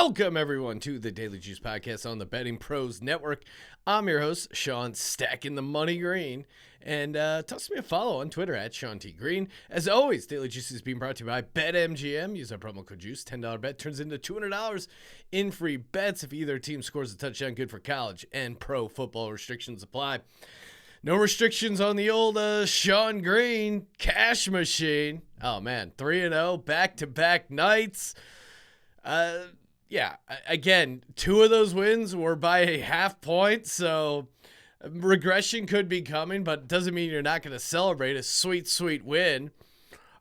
Welcome, everyone, to the Daily Juice Podcast on the Betting Pros Network. I'm your host, Sean, stacking the money green. And toss me a follow on Twitter at Sean T. Green. As always, Daily Juice is being brought to you by BetMGM. Use our promo code JUICE. $10 bet turns into $200 in free bets if either team scores a touchdown. Good for college and pro football. Restrictions apply. No restrictions on the old Sean Green cash machine. Oh, man, 3-0, back-to-back nights. Again, two of those wins were by a half point, so regression could be coming, but it doesn't mean you're not going to celebrate a sweet, sweet win.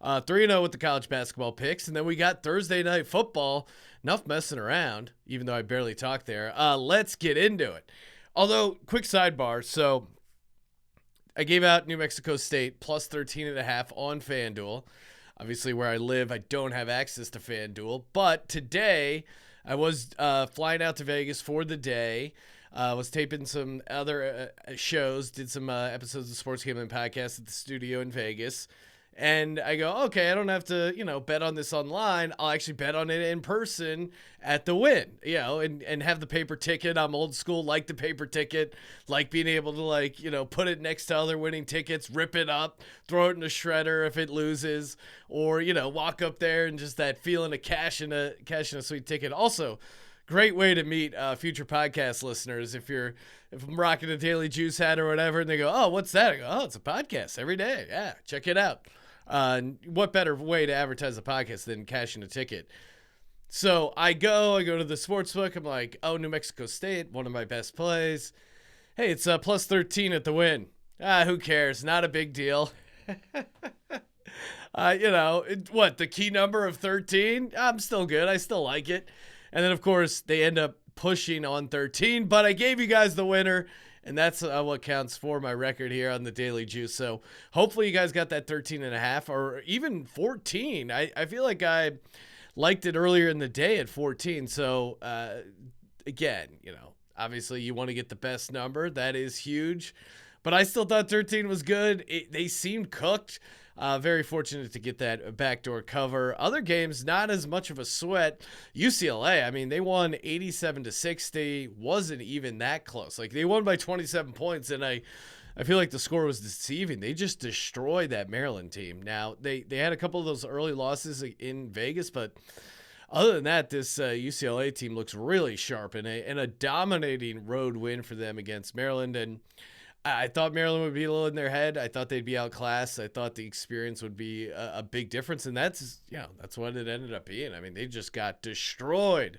3-0 with the college basketball picks, and then we got Thursday night football. Enough messing around, even though I barely talked there. Let's get into it. Although, quick sidebar, so I gave out New Mexico State plus 13.5 on FanDuel. Obviously, where I live, I don't have access to FanDuel. But today, I was flying out to Vegas for the day. Was taping some other shows, did some episodes of Sports Gambling Podcast at the studio in Vegas. And I go, okay, I don't have to, bet on this online. I'll actually bet on it in person at the win, and have the paper ticket. I'm old school, like the paper ticket, like being able to put it next to other winning tickets, rip it up, throw it in a shredder if it loses, or, walk up there and just that feeling of cash in a sweet ticket. Also, great way to meet future podcast listeners. If I'm rocking a Daily Juice hat or whatever, and they go, oh, what's that? I go, oh, it's a podcast every day. Yeah, check it out. What better way to advertise a podcast than cashing a ticket? So I go to the sportsbook. I'm like, oh, New Mexico State, one of my best plays. Hey, it's plus 13 at the win. Who cares? Not a big deal. The key number of 13? I'm still good. I still like it. And then, of course, they end up pushing on 13, but I gave you guys the winner, and that's what counts for my record here on the Daily Juice. So hopefully you guys got that 13.5 or even 14. I feel like I liked it earlier in the day at 14. So, again, obviously you want to get the best number. That is huge. But I still thought 13 was good. They seemed cooked. Very fortunate to get that backdoor cover. Other games, not as much of a sweat. UCLA, they won 87-60. Wasn't even that close. They won by 27 points, and I feel like the score was deceiving. They just destroyed that Maryland team. Now, they had a couple of those early losses in Vegas, but other than that, this UCLA team looks really sharp, and a dominating road win for them against Maryland. And I thought Maryland would be a little in their head. I thought they'd be outclassed. I thought the experience would be a big difference, and that's what it ended up being. They just got destroyed.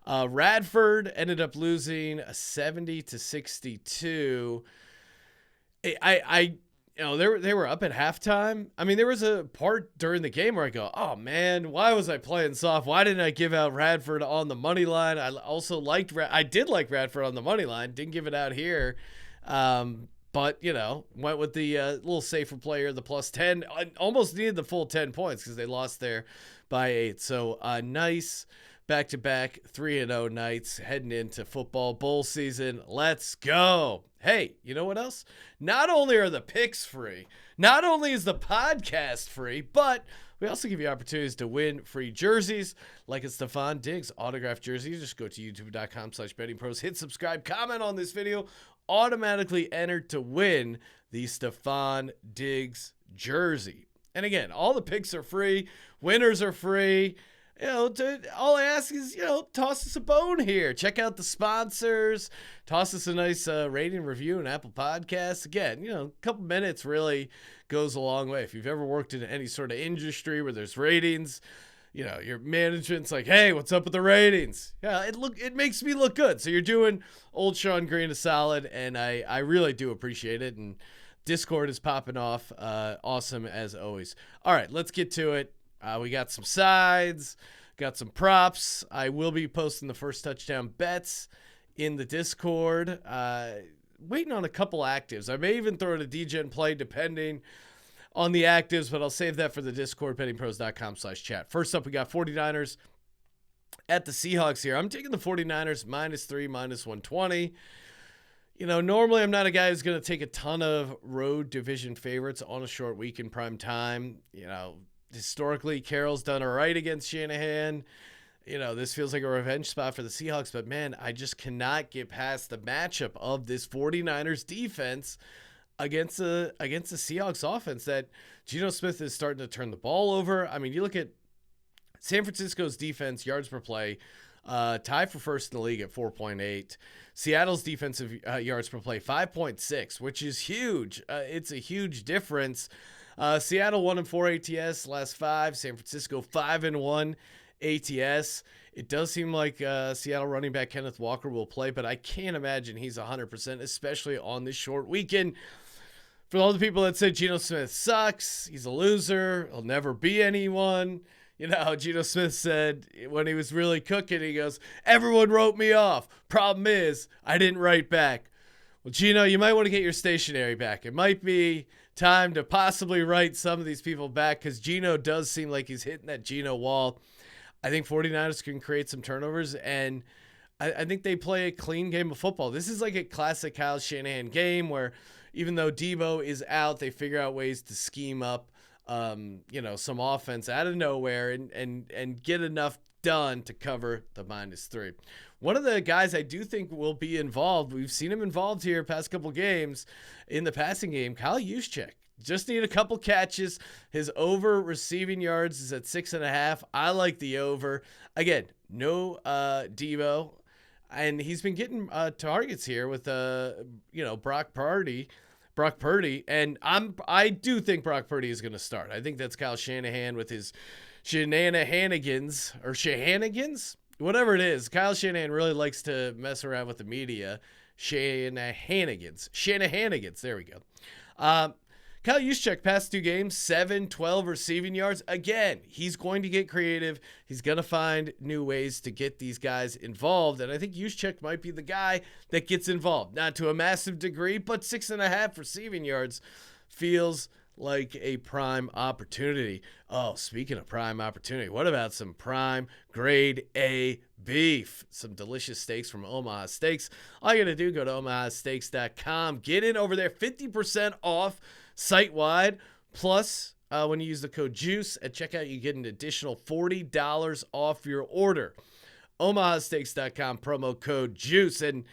Radford ended up losing 70-62. They were up at halftime. There was a part during the game where I go, oh man, why was I playing soft? Why didn't I give out Radford on the money line? I also I did like Radford on the money line. Didn't give it out here. But went with the little safer player, the plus 10. I almost needed the full 10 points because they lost there by 8. So nice back-to-back 3-0 nights heading into football bowl season. Let's go. Hey, you know what else? Not only are the picks free, not only is the podcast free, but we also give you opportunities to win free jerseys like a Stephon Diggs autographed jersey. You just go to youtube.com/bettingpros, hit subscribe, comment on this video, automatically entered to win the Stephon Diggs jersey. And again, all the picks are free. Winners are free. All I ask is, toss us a bone here. Check out the sponsors. Toss us a nice rating review on Apple Podcasts. Again, a couple minutes really goes a long way. If you've ever worked in any sort of industry where there's ratings, your management's like, hey, what's up with the ratings? Yeah, it makes me look good. So you're doing old Sean Green a solid, and I really do appreciate it. And Discord is popping off. Awesome as always. All right, let's get to it. We got some sides, got some props. I will be posting the first touchdown bets in the Discord. Waiting on a couple actives. I may even throw in a DGen play depending on the actives, but I'll save that for the Discord, bettingpros.com/chat. First up, we got 49ers at the Seahawks here. I'm taking the 49ers -3, -120. Normally I'm not a guy who's going to take a ton of road division favorites on a short week in prime time. Historically, Carroll's done all right against Shanahan. this feels like a revenge spot for the Seahawks, but man, I just cannot get past the matchup of this 49ers defense against the Seahawks offense that Geno Smith is starting to turn the ball over. I mean, you look at San Francisco's defense, yards per play, tied for first in the league at 4.8. Seattle's defensive yards per play, 5.6, which is huge. It's a huge difference. Seattle 1-4 ATS last 5. San Francisco 5-1 ATS. It does seem like Seattle running back Kenneth Walker will play, but I can't imagine he's 100%, especially on this short weekend. For all the people that said Geno Smith sucks, he's a loser, he'll never be anyone. Geno Smith said when he was really cooking, he goes, everyone wrote me off. Problem is, I didn't write back. Well, Geno, you might want to get your stationery back. It might be time to possibly write some of these people back because Geno does seem like he's hitting that Geno wall. I think 49ers can create some turnovers, and I think they play a clean game of football. This is like a classic Kyle Shanahan game where even though Debo is out, they figure out ways to scheme up some offense out of nowhere and get enough done to cover the -3. One of the guys I do think will be involved, we've seen him involved here past couple games in the passing game, Kyle Juszczyk. Just need a couple catches. His over receiving yards is at 6.5. I like the over. Again, no Debo. And he's been getting targets here with Brock Purdy. And I do think Brock Purdy is going to start. I think that's Kyle Shanahan with his shenanigans or Shahanigans, whatever it is. Kyle Shanahan really likes to mess around with the media. Shenanigans. There we go. Kyle Juszczyk past 2 games, 7-12 receiving yards. Again, he's going to get creative. He's going to find new ways to get these guys involved. And I think Juszczyk might be the guy that gets involved. Not to a massive degree, but 6.5 receiving yards feels like a prime opportunity. Oh, speaking of prime opportunity, what about some prime grade A beef? Some delicious steaks from Omaha Steaks. All you got to do, go to omahasteaks.com. Get in over there, 50% off site-wide. Plus, when you use the code JUICE at checkout, you get an additional $40 off your order. omahasteaks.com, promo code JUICE. And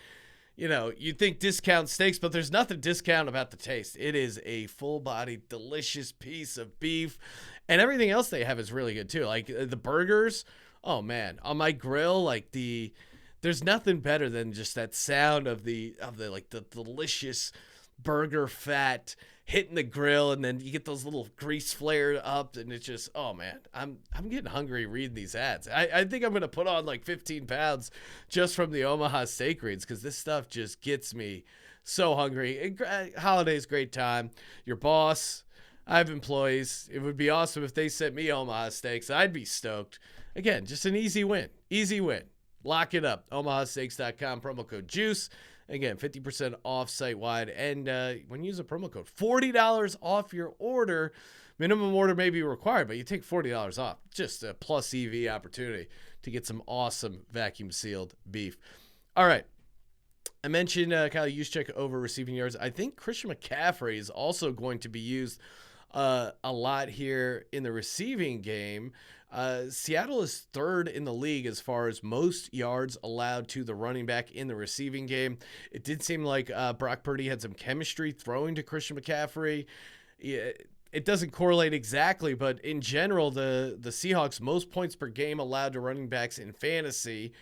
you think discount steaks, but there's nothing discount about the taste. It is a full-bodied, delicious piece of beef. And everything else they have is really good, too. Like the burgers, oh, man. On my grill, there's nothing better than just that sound of the delicious burger fat hitting the grill, and then you get those little grease flared up, and it's just, oh man, I'm getting hungry reading these ads. I think I'm gonna put on like 15 pounds just from the Omaha steak reads because this stuff just gets me so hungry. Holiday's great time. Your boss, I have employees. It would be awesome if they sent me Omaha steaks. I'd be stoked. Again, just an easy win. Lock it up. omahasteaks.com, promo code JUICE. Again, 50% off site-wide. And when you use a promo code, $40 off your order. Minimum order may be required, but you take $40 off. Just a plus EV opportunity to get some awesome vacuum-sealed beef. All right. I mentioned Kyle Juszczyk over receiving yards. I think Christian McCaffrey is also going to be used a lot here in the receiving game. Seattle is 3rd in the league as far as most yards allowed to the running back in the receiving game. It did seem like Brock Purdy had some chemistry throwing to Christian McCaffrey. It doesn't correlate exactly, but in general, the Seahawks most points per game allowed to running backs in fantasy.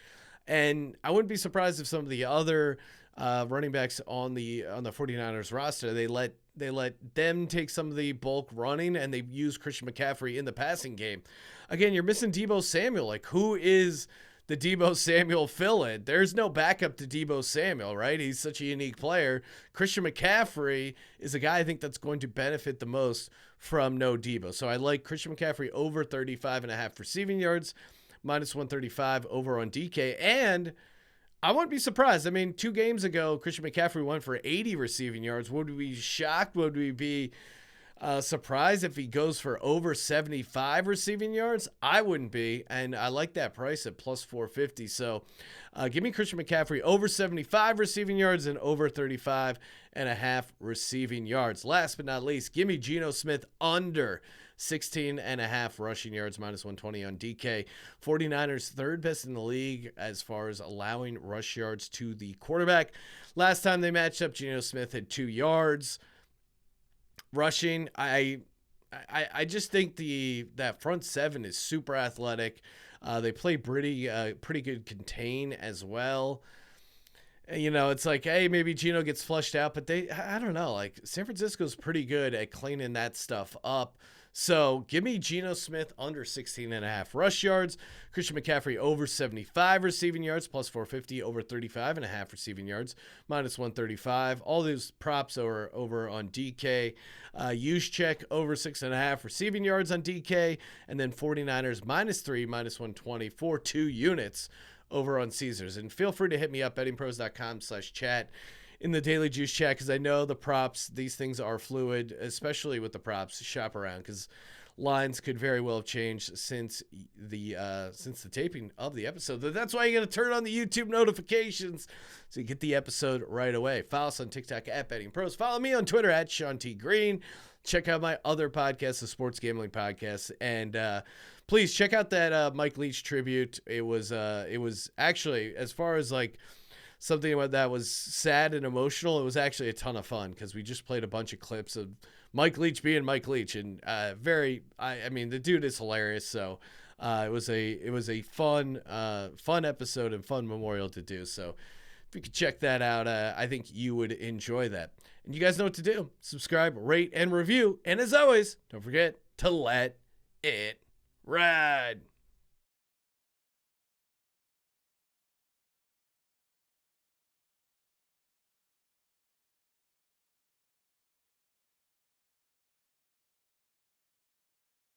And I wouldn't be surprised if some of the other running backs on the 49ers roster, they let them take some of the bulk running, and they use Christian McCaffrey in the passing game. Again, you're missing Deebo Samuel. Like, who is the Deebo Samuel fill-in? There's no backup to Deebo Samuel, right? He's such a unique player. Christian McCaffrey is a guy I think that's going to benefit the most from no Deebo. So I like Christian McCaffrey over 35.5 receiving yards, -135 over on DK. And I wouldn't be surprised. I mean, 2 games ago, Christian McCaffrey went for 80 receiving yards. Would we be shocked? Would we be surprised if he goes for over 75 receiving yards? I wouldn't be, and I like that price at plus 450. So give me Christian McCaffrey over 75 receiving yards and over 35.5 receiving yards. Last but not least, give me Geno Smith under 16.5 rushing yards, minus 120 on DK. 49ers third best in the league as far as allowing rush yards to the quarterback. Last time they matched up, Geno Smith had 2 yards rushing. I just think that front seven is super athletic. They play pretty good contain as well. It's like, hey, maybe Geno gets flushed out, but I don't know. Like, San Francisco's pretty good at cleaning that stuff up. So give me Geno Smith under 16.5 rush yards. Christian McCaffrey over 75 receiving yards, plus 450, over 35.5 receiving yards, minus 135. All those props are over on DK. Juszczyk over 6.5 receiving yards on DK. And then 49ers minus 3, minus 120 for 2 units over on Caesars. And feel free to hit me up, bettingpros.com/chat in the daily juice chat, because I know the props, these things are fluid, especially with the props. Shop around, because lines could very well have changed since the taping of the episode. That's why you got to turn on the YouTube notifications so you get the episode right away. Follow us on TikTok at Betting Pros. Follow me on Twitter at Sean T. Green. Check out my other podcast, the Sports Gambling Podcast, and please check out that Mike Leach tribute. It was actually, as far as like something about that was sad and emotional, it was actually a ton of fun, because we just played a bunch of clips of Mike Leach being Mike Leach, and I mean, the dude is hilarious. So it was a fun episode and fun memorial to do. So if you could check that out, I think you would enjoy that. And you guys know what to do. Subscribe, rate, and review. And as always, don't forget to let it ride.